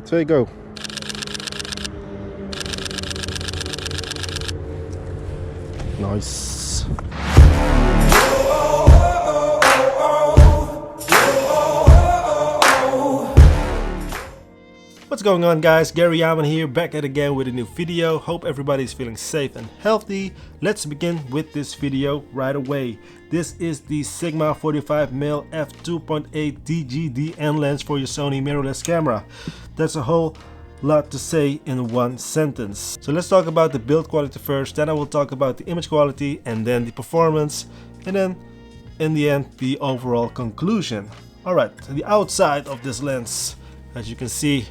There you go. Nice. What's going on, guys? Gary Yaman here, back at again with a new video. Hope everybody's feeling safe and healthy. Let's begin with this video right away. This is the Sigma 45mm f2.8 DGDN lens for your Sony mirrorless camera. That's a whole lot to say in one sentence. So let's talk about the build quality first, then I will talk about the image quality, and then the performance, and then in the end the overall conclusion. Alright, the outside of this lens. As you can see,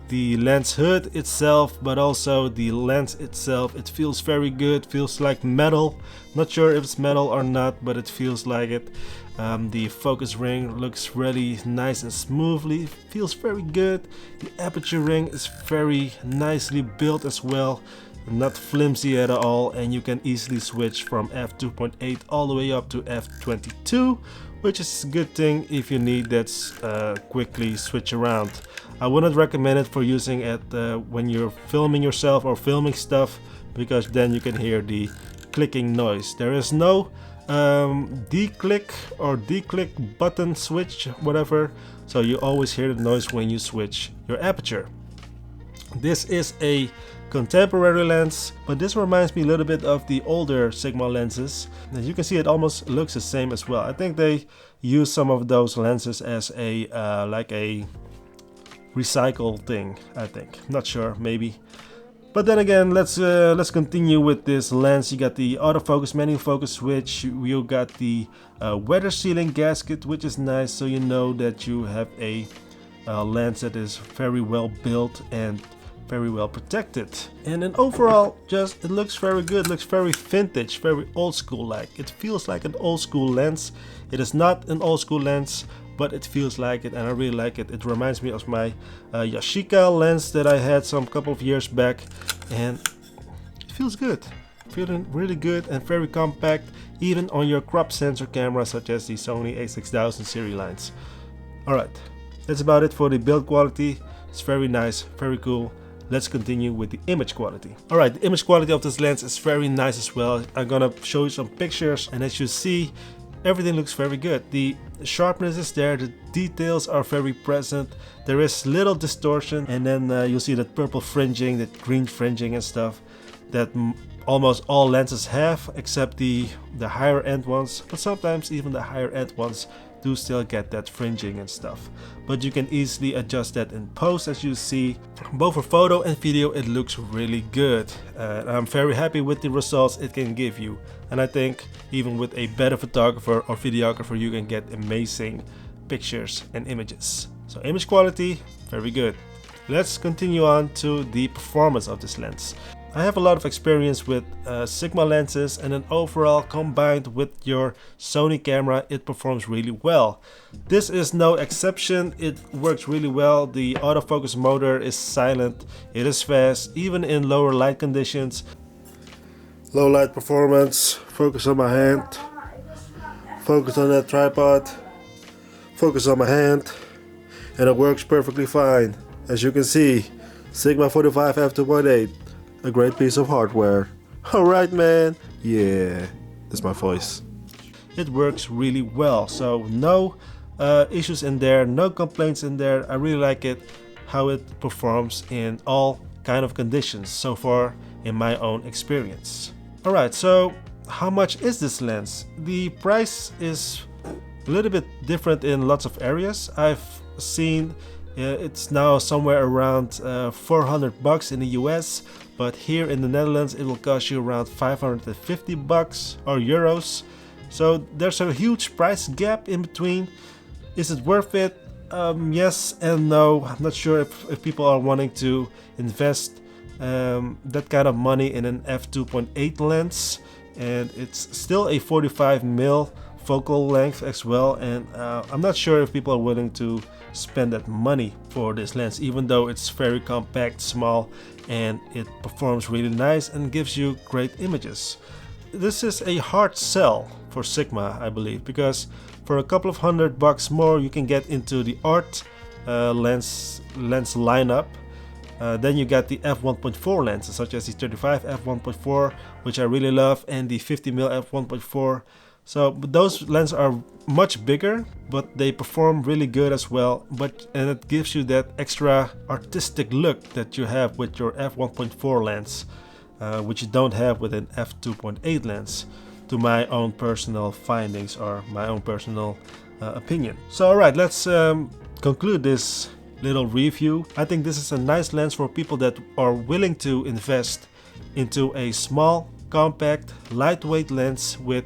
the lens hood itself, but also the lens itself, it feels very good, feels like metal. Not sure if it's metal or not, but it feels like it. The focus ring looks really nice and smoothly, feels very good. The aperture ring is very nicely built as well, not flimsy at all, and you can easily switch from f2.8 all the way up to f22, which is a good thing if you need that quickly switch around. I wouldn't recommend it for using it when you're filming yourself or filming stuff, because then you can hear the clicking noise. There is no declick or declick button switch, whatever, so you always hear the noise when you switch your aperture. This is a contemporary lens, but this reminds me a little bit of the older Sigma lenses. As you can see, it almost looks the same as well. I think they use some of those lenses as a like a recycle thing, I think. Not sure, maybe. But then again, let's continue with this lens. You got the autofocus, manual focus switch. You got the weather sealing gasket, which is nice, so you know that you have a lens that is very well built and very well protected. And then overall, just it looks very good, looks very vintage, very old school like. It feels like an old school lens. It is not an old school lens, but it feels like it, and I really like it. It reminds me of my Yashica lens that I had some couple of years back, and it feels good. Feeling really good and very compact, even on your crop sensor camera such as the Sony a6000 series lines. Alright, that's about it for the build quality. It's very nice, very cool. Let's continue with the image quality. Alright, the image quality of this lens is very nice as well. I'm gonna show you some pictures, and as you see, everything looks very good. The sharpness is there, the details are very present, there is little distortion, and then you'll see that purple fringing, that green fringing and stuff that almost all lenses have, except the higher end ones, but sometimes even the higher end ones do still get that fringing and stuff. But you can easily adjust that in post. As you see, both for photo and video, it looks really good. I'm very happy with the results it can give you, and I think even with a better photographer or videographer, you can get amazing pictures and images. So image quality, very good. Let's continue on to the performance of this lens. I have a lot of experience with Sigma lenses, and then overall, combined with your Sony camera, it performs really well. This is no exception. It works really well. The autofocus motor is silent, it is fast, even in lower light conditions. Low light performance, focus on my hand, focus on that tripod, focus on my hand, and it works perfectly fine. As you can see, Sigma 45 f2.8. A great piece of hardware. Alright, man. Yeah, that's my voice. It works really well, so no issues in there, no complaints in there. I really like it, how it performs in all kind of conditions so far in my own experience. Alright, so how much is this lens? The price is a little bit different in lots of areas. I've seen it's now somewhere around 400 bucks in the US, but here in the Netherlands it will cost you around 550 bucks or euros. So there's a huge price gap in between. Is it worth it? Yes and no. I'm not sure if people are wanting to invest that kind of money in an f2.8 lens, and it's still a 45mm focal length as well, and I'm not sure if people are willing to spend that money for this lens, even though it's very compact, small, and it performs really nice and gives you great images. This is a hard sell for Sigma, I believe, because for a couple of $100 more you can get into the art lens lineup. Then you got the f1.4 lenses, such as the 35 f1.4, which I really love, and the 50mm f1.4. So those lenses are much bigger, but they perform really good as well. And it gives you that extra artistic look that you have with your f1.4 lens, which you don't have with an f2.8 lens, to my own personal findings or my own personal opinion. So alright, let's conclude this little review. I think this is a nice lens for people that are willing to invest into a small, compact, lightweight lens with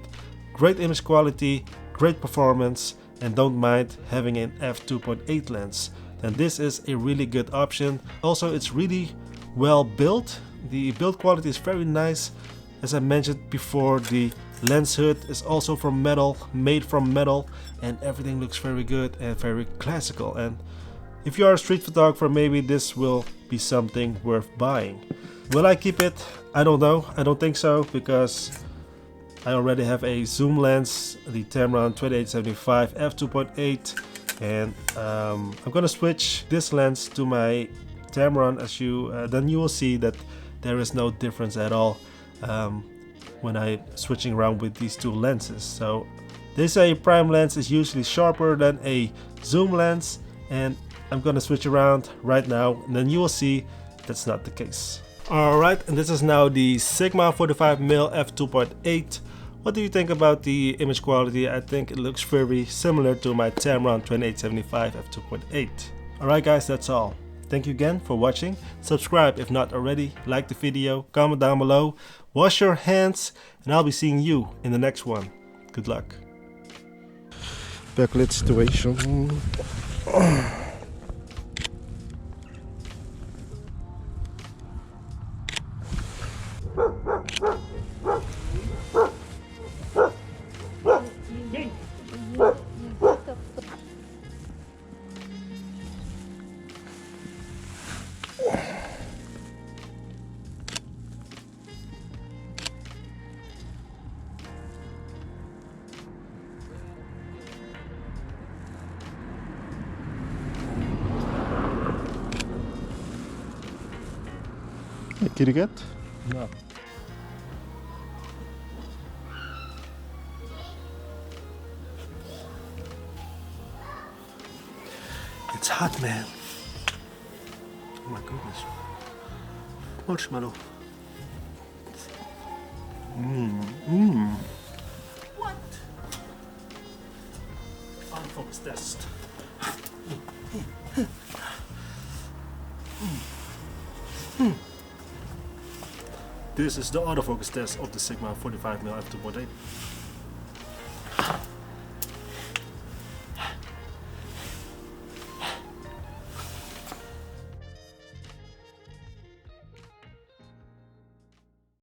great image quality, great performance, and don't mind having an f2.8 lens. Then this is a really good option. Also, it's really well built. The build quality is very nice. As I mentioned before, the lens hood is also from metal, made from metal, and everything looks very good and very classical. And if you are a street photographer, maybe this will be something worth buying. Will I keep it? I don't know. I don't think so, because I already have a zoom lens, the Tamron 2875 f2.8, and I'm gonna switch this lens to my Tamron. Then you will see that there is no difference at all when I switching around with these two lenses. So they say prime lens is usually sharper than a zoom lens, and I'm gonna switch around right now, and then you will see that's not the case. Alright, and this is now the Sigma 45mm f2.8. What do you think about the image quality? I think it looks very similar to my Tamron 2875 f2.8. Alright guys, that's all. Thank you again for watching. Subscribe if not already, like the video, comment down below, wash your hands, and I'll be seeing you in the next one. Good luck. Backlit situation. Kitty cat? No. It's hot, man. Oh my goodness. Marshmallow. What? Autofocus test. This is the autofocus test of the Sigma 45mm f2.8.